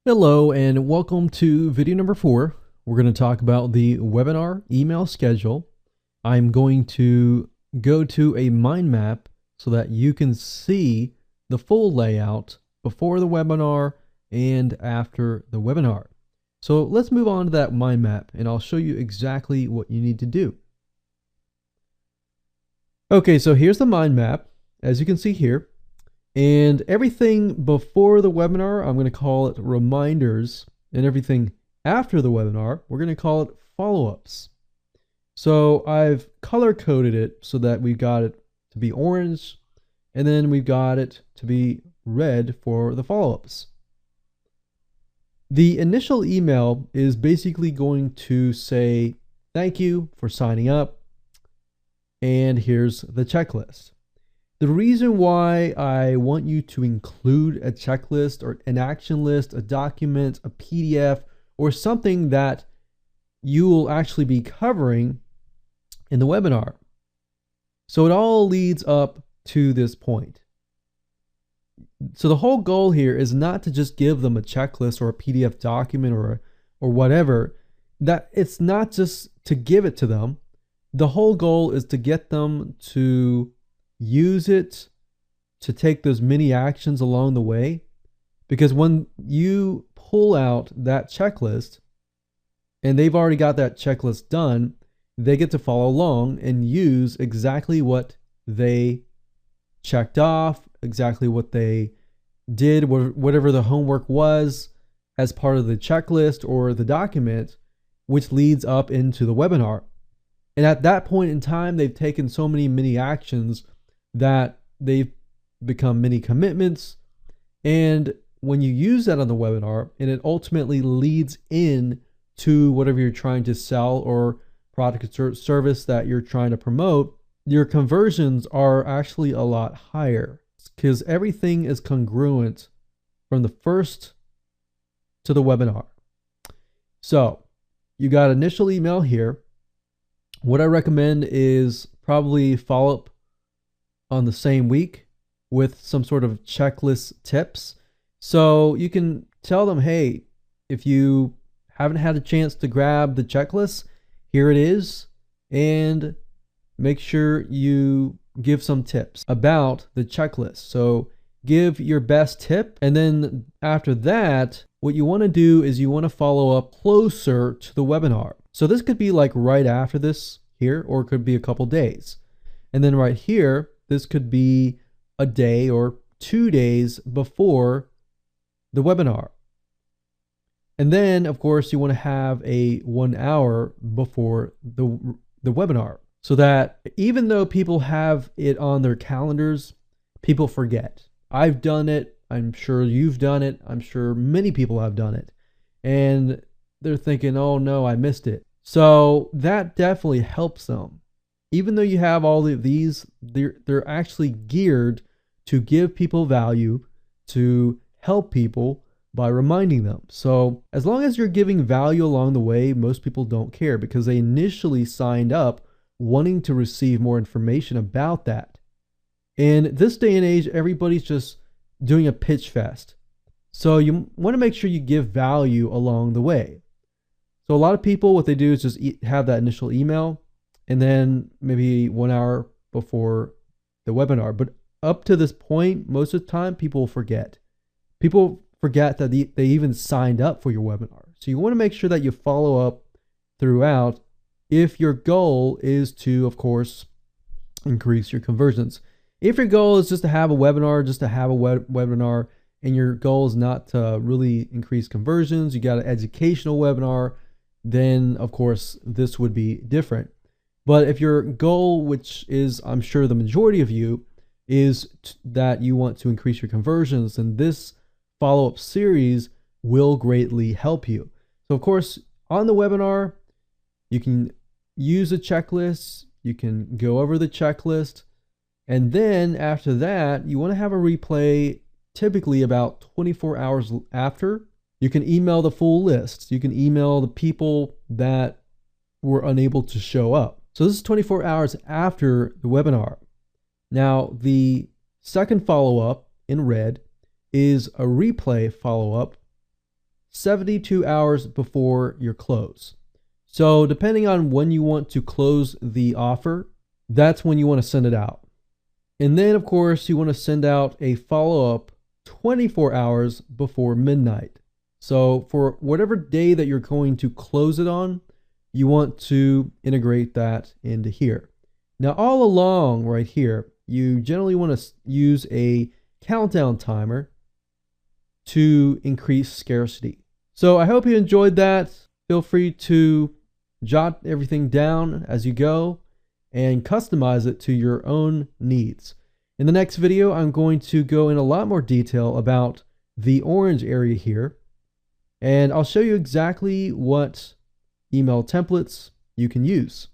Hello and welcome to video number 4. We're going to talk about the webinar email schedule. I'm going to go to a mind map so that you can see the full layout before the webinar and after the webinar. So let's move on to that mind map and I'll show you exactly what you need to do. Okay, so here's the mind map, as you can see here. And everything before the webinar, I'm going to call it reminders, and everything after the webinar, we're going to call it follow-ups. So I've color coded it so that we've got it to be orange, and then we've got it to be red for the follow-ups. The initial email is basically going to say, thank you for signing up, and here's the checklist. The reason why I want you to include a checklist or an action list, a document, a PDF, or something that you will actually be covering in the webinar. So it all leads up to this point. So the whole goal here is not to just give them a checklist or a PDF document or whatever. That it's not just to give it to them. The whole goal is to get them to use it, to take those mini actions along the way, because when you pull out that checklist and they've already got that checklist done, they get to follow along and use exactly what they checked off, exactly what they did, whatever the homework was as part of the checklist or the document, which leads up into the webinar. And at that point in time, they've taken so many mini actions that they've become mini commitments. And when you use that on the webinar, and it ultimately leads in to whatever you're trying to sell or product or service that you're trying to promote, your conversions are actually a lot higher because everything is congruent from the first to the webinar. So you got initial email here. What I recommend is probably follow up on the same week with some sort of checklist tips. So you can tell them, hey, if you haven't had a chance to grab the checklist, here it is. And make sure you give some tips about the checklist. So give your best tip. And then after that, what you want to do is you want to follow up closer to the webinar. So this could be like right after this here, or it could be a couple days. And then right here, this could be a day or 2 days before the webinar. And then, of course, you want to have a 1 hour before the webinar, so that even though people have it on their calendars, people forget. I've done it. I'm sure you've done it. I'm sure many people have done it. And they're thinking, oh no, I missed it. So that definitely helps them. Even though you have all of these, they're actually geared to give people value, to help people by reminding them. So as long as you're giving value along the way, most people don't care because they initially signed up wanting to receive more information about that. In this day and age, everybody's just doing a pitch fest. So you want to make sure you give value along the way. So a lot of people, what they do is just have that initial email, and then maybe 1 hour before the webinar. But up to this point, most of the time, people forget. People forget that they even signed up for your webinar. So you want to make sure that you follow up throughout if your goal is to, of course, increase your conversions. If your goal is just to have a webinar, webinar, and your goal is not to really increase conversions, you got an educational webinar, then, of course, this would be different. But if your goal, which is, I'm sure the majority of you, is that you want to increase your conversions, then this follow-up series will greatly help you. So, of course, on the webinar, you can use a checklist, you can go over the checklist, and then after that, you want to have a replay typically about 24 hours after. You can email the full list. You can email the people that were unable to show up. So this is 24 hours after the webinar. Now, the second follow-up in red is a replay follow-up 72 hours before your close. So depending on when you want to close the offer, that's when you want to send it out. And then of course you want to send out a follow-up 24 hours before midnight. So for whatever day that you're going to close it on, you want to integrate that into here. Now all along right here, you generally want to use a countdown timer to increase scarcity. So I hope you enjoyed that. Feel free to jot everything down as you go and customize it to your own needs. In the next video, I'm going to go in a lot more detail about the orange area here, and I'll show you exactly what email templates you can use.